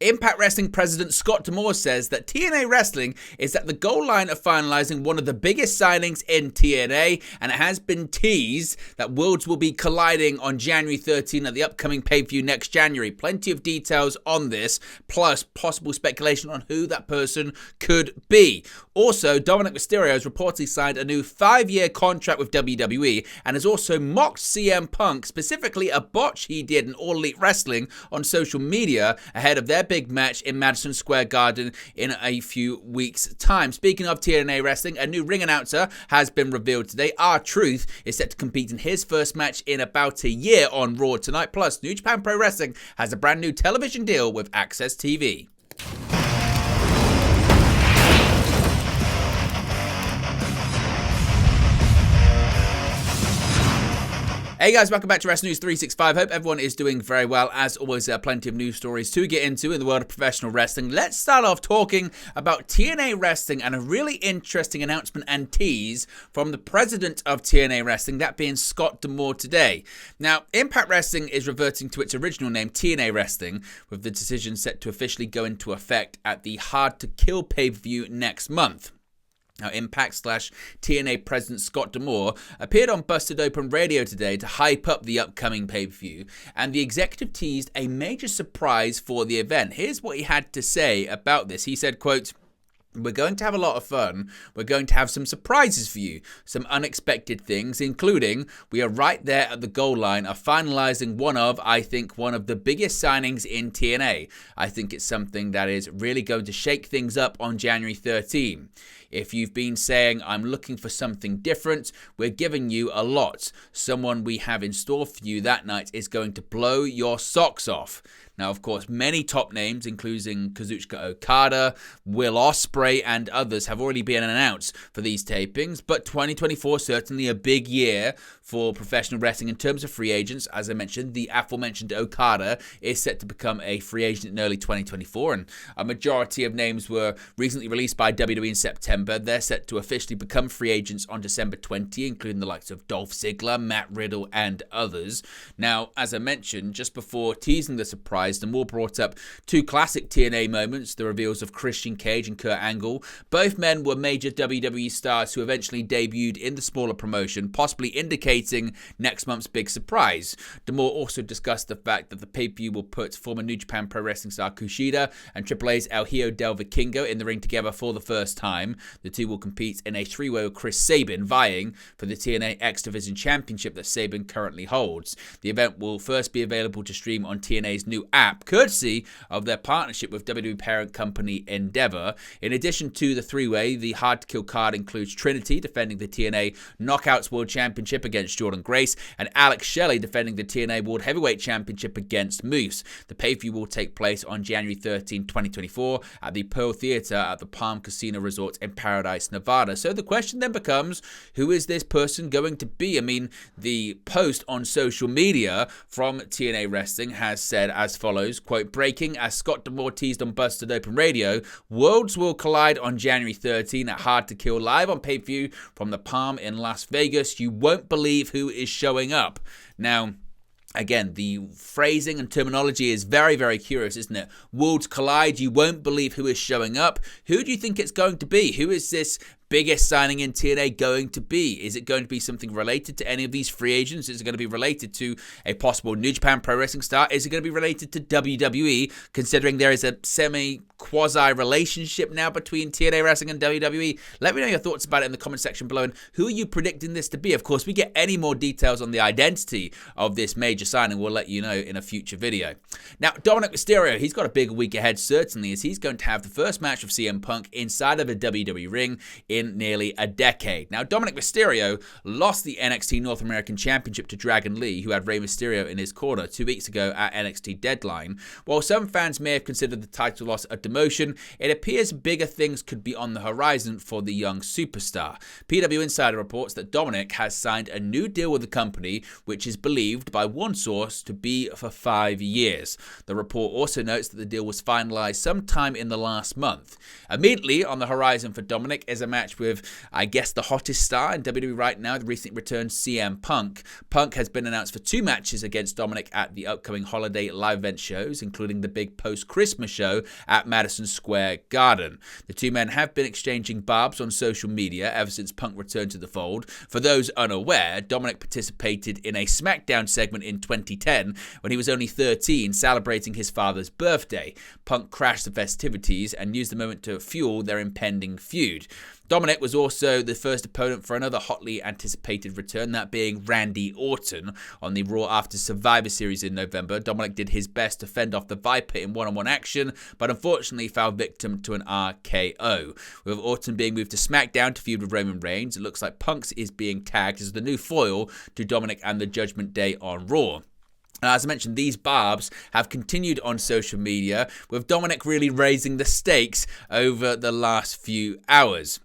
Impact Wrestling president Scott D'Amore says that TNA Wrestling is at the goal line of finalizing one of the biggest signings in TNA, and it has been teased that worlds will be colliding on January 13 at the upcoming pay-per-view next January. Plenty of details on this, plus possible speculation on who that person could be. Also, Dominik Mysterio has reportedly signed a new 5-year contract with WWE and has also mocked CM Punk, specifically a botch he did in All Elite Wrestling on social media ahead of their big match in Madison Square Garden in a few weeks' time. Speaking of TNA Wrestling, a new ring announcer has been revealed today. R-Truth is set to compete in his first match in about a year on Raw tonight. Plus, New Japan Pro Wrestling has a brand new television deal with Access TV. Hey guys, welcome back to Wrestling News 365. Hope everyone is doing very well. As always, there are plenty of news stories to get into in the world of professional wrestling. Let's start off talking about TNA Wrestling and a really interesting announcement and tease from the president of TNA Wrestling, that being Scott D'Amore today. Now, Impact Wrestling is reverting to its original name, TNA Wrestling, with the decision set to officially go into effect at the Hard to Kill pay-per-view next month. Now, Impact/TNA president Scott D'Amore appeared on Busted Open Radio today to hype up the upcoming pay-per-view, and the executive teased a major surprise for the event. Here's what he had to say about this. He said, quote, "We're going to have a lot of fun. We're going to have some surprises for you, some unexpected things, including we are right there at the goal line of finalizing one of the biggest signings in TNA. I think it's something that is really going to shake things up on January 13. If you've been saying, I'm looking for something different, we're giving you a lot. Someone we have in store for you that night is going to blow your socks off." Now, of course, many top names, including Kazuchika Okada, Will Ospreay, and others, have already been announced for these tapings, but 2024 certainly a big year for professional wrestling in terms of free agents. As I mentioned, the aforementioned Okada is set to become a free agent in early 2024, and a majority of names were recently released by WWE in September. They're set to officially become free agents on December 20, including the likes of Dolph Ziggler, Matt Riddle, and others. Now, as I mentioned, just before teasing the surprise, D'Amore brought up two classic TNA moments, the reveals of Christian Cage and Kurt Angle. Both men were major WWE stars who eventually debuted in the smaller promotion, possibly indicating next month's big surprise. D'Amore also discussed the fact that the pay-per-view will put former New Japan Pro Wrestling star Kushida and Triple A's El Hijo del Vikingo in the ring together for the first time. The two will compete in a three-way with Chris Sabin, vying for the TNA X-Division Championship that Sabin currently holds. The event will first be available to stream on TNA's new app, courtesy of their partnership with WWE parent company Endeavor. In addition to the three-way, the Hard to Kill card includes Trinity defending the TNA Knockouts World Championship against Jordan Grace, and Alex Shelley defending the TNA World Heavyweight Championship against Moose. The pay-per-view will take place on January 13, 2024 at the Pearl Theater at the Palm Casino Resort in Paradise, Nevada. So the question then becomes, who is this person going to be? I mean, the post on social media from TNA Wrestling has said as follows, quote, "Breaking, as Scott D'Amore teased on Busted Open Radio, worlds will collide on January 13 at Hard to Kill live on pay-per-view from the Palm in Las Vegas. You won't believe who is showing up." Now, again, the phrasing and terminology is very, very curious, isn't it? Worlds collide, you won't believe who is showing up. Who do you think it's going to be? Who is this biggest signing in TNA going to be? Is it going to be something related to any of these free agents? Is it going to be related to a possible New Japan Pro Wrestling star? Is it going to be related to WWE, considering there is a semi-quasi relationship now between TNA Wrestling and WWE? Let me know your thoughts about it in the comment section below, and who are you predicting this to be? Of course, we get any more details on the identity of this major signing, we'll let you know in a future video. Now, Dominik Mysterio, he's got a big week ahead, certainly, as he's going to have the first match of CM Punk inside of a WWE ring in nearly a decade. Now, Dominik Mysterio lost the NXT North American Championship to Dragon Lee, who had Rey Mysterio in his corner 2 weeks ago at NXT Deadline. While some fans may have considered the title loss a demotion, it appears bigger things could be on the horizon for the young superstar. PW Insider reports that Dominic has signed a new deal with the company, which is believed by one source to be for 5 years. The report also notes that the deal was finalized sometime in the last month. Immediately on the horizon for Dominic is a match match with, I guess, the hottest star in WWE right now, the recently returned CM Punk. Punk has been announced for 2 matches against Dominic at the upcoming holiday live event shows, including the big post-Christmas show at Madison Square Garden. The two men have been exchanging barbs on social media ever since Punk returned to the fold. For those unaware, Dominic participated in a SmackDown segment in 2010 when he was only 13, celebrating his father's birthday. Punk crashed the festivities and used the moment to fuel their impending feud. Dominic was also the first opponent for another hotly anticipated return, that being Randy Orton. On the Raw After Survivor Series in November, Dominic did his best to fend off the Viper in one-on-one action, but unfortunately fell victim to an RKO. With Orton being moved to SmackDown to feud with Roman Reigns, it looks like Punk is being tagged as the new foil to Dominic and the Judgment Day on Raw. As I mentioned, these barbs have continued on social media, with Dominic really raising the stakes over the last few hours.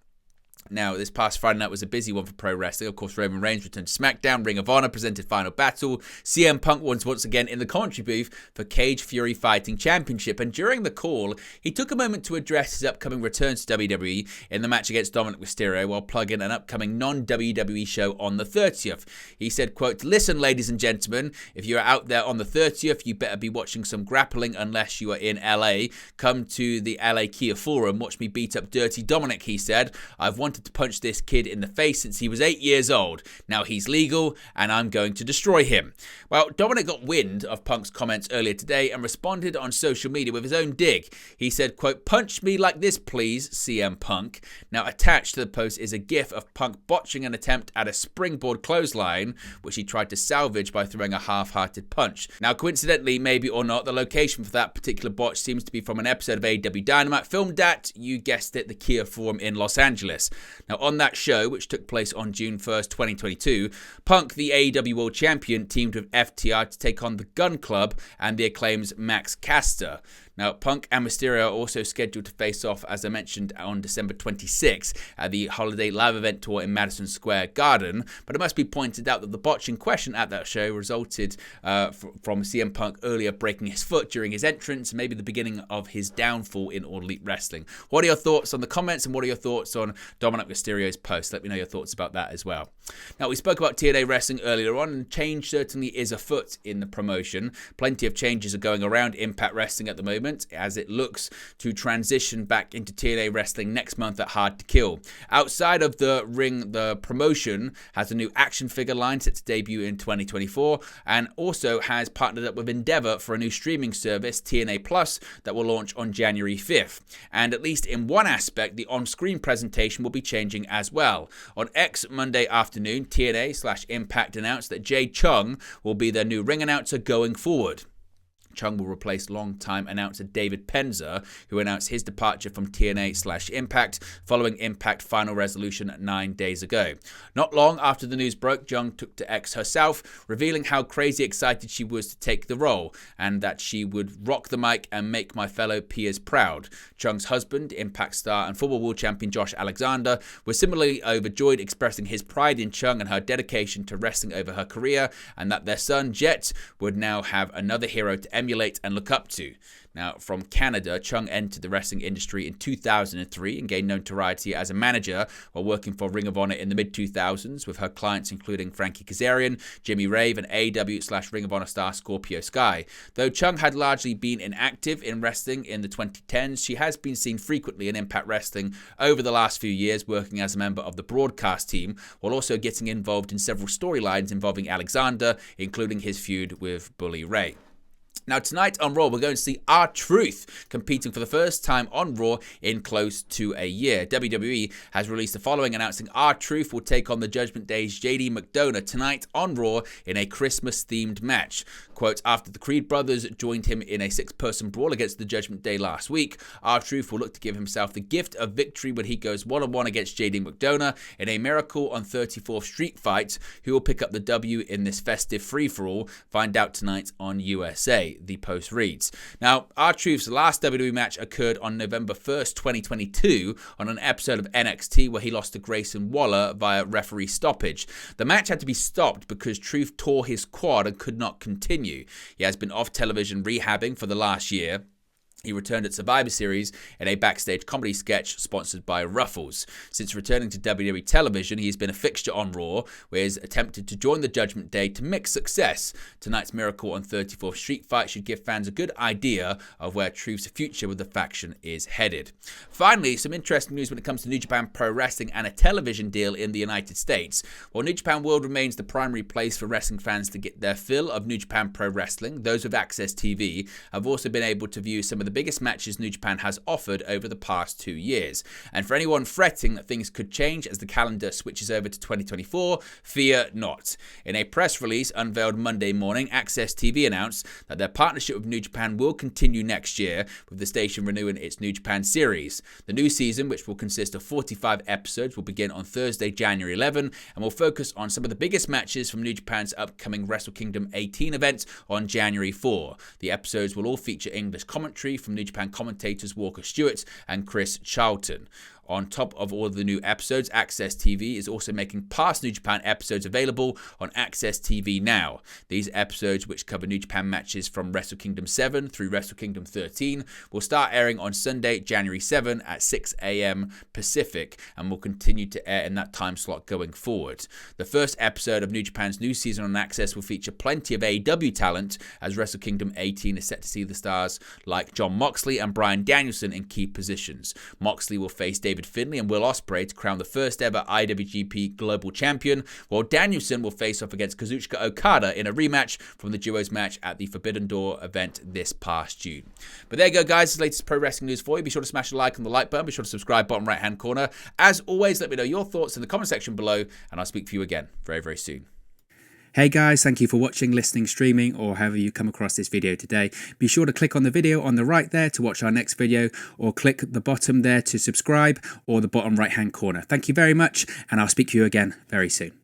Now, this past Friday night was a busy one for pro wrestling. Of course, Roman Reigns returned to SmackDown. Ring of Honor presented Final Battle. CM Punk was once again in the commentary booth for Cage Fury Fighting Championship. And during the call, he took a moment to address his upcoming return to WWE in the match against Dominik Mysterio while plugging an upcoming non-WWE show on the 30th. He said, quote, "Listen, ladies and gentlemen, if you're out there on the 30th, you better be watching some grappling unless you are in LA. Come to the LA Kia Forum. Watch me beat up Dirty Dominic," he said. "I've wanted to punch this kid in the face since he was 8 years old. Now he's legal and I'm going to destroy him." Well, Dominic got wind of Punk's comments earlier today and responded on social media with his own dig. He said, quote, "Punch me like this, please, CM Punk." Now, attached to the post is a gif of Punk botching an attempt at a springboard clothesline, which he tried to salvage by throwing a half-hearted punch. Now, coincidentally, maybe or not, the location for that particular botch seems to be from an episode of AEW Dynamite filmed at, you guessed it, the Kia Forum in Los Angeles. Now, on that show, which took place on June 1st, 2022, Punk, the AEW World Champion, teamed with FTR to take on the Gun Club and the Acclaim's Max Caster. Now, Punk and Mysterio are also scheduled to face off, as I mentioned, on December 26 at the Holiday Live Event Tour in Madison Square Garden. But it must be pointed out that the botch in question at that show resulted from CM Punk earlier breaking his foot during his entrance, and maybe the beginning of his downfall in All Elite Wrestling. What are your thoughts on the comments, and what are your thoughts on Dominik Mysterio's post? Let me know your thoughts about that as well. Now, we spoke about TNA Wrestling earlier on, and change certainly is afoot in the promotion. Plenty of changes are going around Impact Wrestling at the moment, as it looks to transition back into TNA Wrestling next month at Hard to Kill. Outside of the ring, the promotion has a new action figure line set to debut in 2024, and also has partnered up with Endeavor for a new streaming service, TNA Plus, that will launch on January 5th. And at least in one aspect, the on-screen presentation will be changing as well. On X Monday afternoon, TNA/Impact announced that Jay Chong will be their new ring announcer going forward. Chung will replace longtime announcer David Penzer, who announced his departure from TNA/Impact following Impact Final Resolution 9 days ago. Not long after the news broke, Chung took to X herself, revealing how crazy excited she was to take the role, and that she would rock the mic and make my fellow peers proud. Chung's husband, Impact star and former world champion Josh Alexander, was similarly overjoyed, expressing his pride in Chung and her dedication to wrestling over her career, and that their son, Jet, would now have another hero to emulate and look up to. Now, from Canada, Chung entered the wrestling industry in 2003 and gained notoriety as a manager while working for Ring of Honor in the mid-2000s, with her clients including Frankie Kazarian, Jimmy Rave, and AEW/Ring of Honor star Scorpio Sky. Though Chung had largely been inactive in wrestling in the 2010s, she has been seen frequently in Impact Wrestling over the last few years, working as a member of the broadcast team, while also getting involved in several storylines involving Alexander, including his feud with Bully Ray. Now, tonight on Raw, we're going to see R-Truth competing for the first time on Raw in close to a year. WWE has released the following, announcing R-Truth will take on the Judgment Day's JD McDonough tonight on Raw in a Christmas-themed match. Quote, after the Creed brothers joined him in a 6-person brawl against the Judgment Day last week, R-Truth will look to give himself the gift of victory when he goes one-on-one against JD McDonough in a Miracle on 34th Street fight. Who will pick up the W in this festive free-for-all? Find out tonight on USA. The post reads. Now, R-Truth's last WWE match occurred on November 1st, 2022 on an episode of NXT where he lost to Grayson Waller via referee stoppage. The match had to be stopped because Truth tore his quad and could not continue. He has been off television rehabbing for the last year. He returned at Survivor Series in a backstage comedy sketch sponsored by Ruffles. Since returning to WWE television, he has been a fixture on Raw, where he's attempted to join the Judgment Day to mixed success. Tonight's Miracle on 34th Street fight should give fans a good idea of where Truth's future with the faction is headed. Finally, some interesting news when it comes to New Japan Pro Wrestling and a television deal in the United States. While New Japan World remains the primary place for wrestling fans to get their fill of New Japan Pro Wrestling, those with Access TV have also been able to view some of the biggest matches New Japan has offered over the past 2 years. And for anyone fretting that things could change as the calendar switches over to 2024, fear not. In a press release unveiled Monday morning, Access TV announced that their partnership with New Japan will continue next year, with the station renewing its New Japan series. The new season, which will consist of 45 episodes, will begin on Thursday, January 11, and will focus on some of the biggest matches from New Japan's upcoming Wrestle Kingdom 18 event on January 4. The episodes will all feature English commentary from New Japan commentators Walker Stewart and Chris Charlton. On top of all of the new episodes, Access TV is also making past New Japan episodes available on Access TV now. These episodes, which cover New Japan matches from Wrestle Kingdom 7 through Wrestle Kingdom 13, will start airing on Sunday, January 7 at 6 a.m. Pacific, and will continue to air in that time slot going forward. The first episode of New Japan's new season on Access will feature plenty of AEW talent, as Wrestle Kingdom 18 is set to see the stars like Jon Moxley and Bryan Danielson in key positions. Moxley will face David Finlay and Will Ospreay to crown the first ever IWGP Global Champion, while Danielson will face off against Kazuchika Okada in a rematch from the duos match at the Forbidden Door event this past June. But there you go, guys. This is the latest pro wrestling news for you. Be sure to smash a like on the like button. Be sure to subscribe, bottom right hand corner. As always, let me know your thoughts in the comment section below, and I'll speak to you again very, very soon. Hey guys, thank you for watching, listening, streaming, or however you come across this video today. Be sure to click on the video on the right there to watch our next video, or click the bottom there to subscribe, or the bottom right hand corner. Thank you very much, and I'll speak to you again very soon.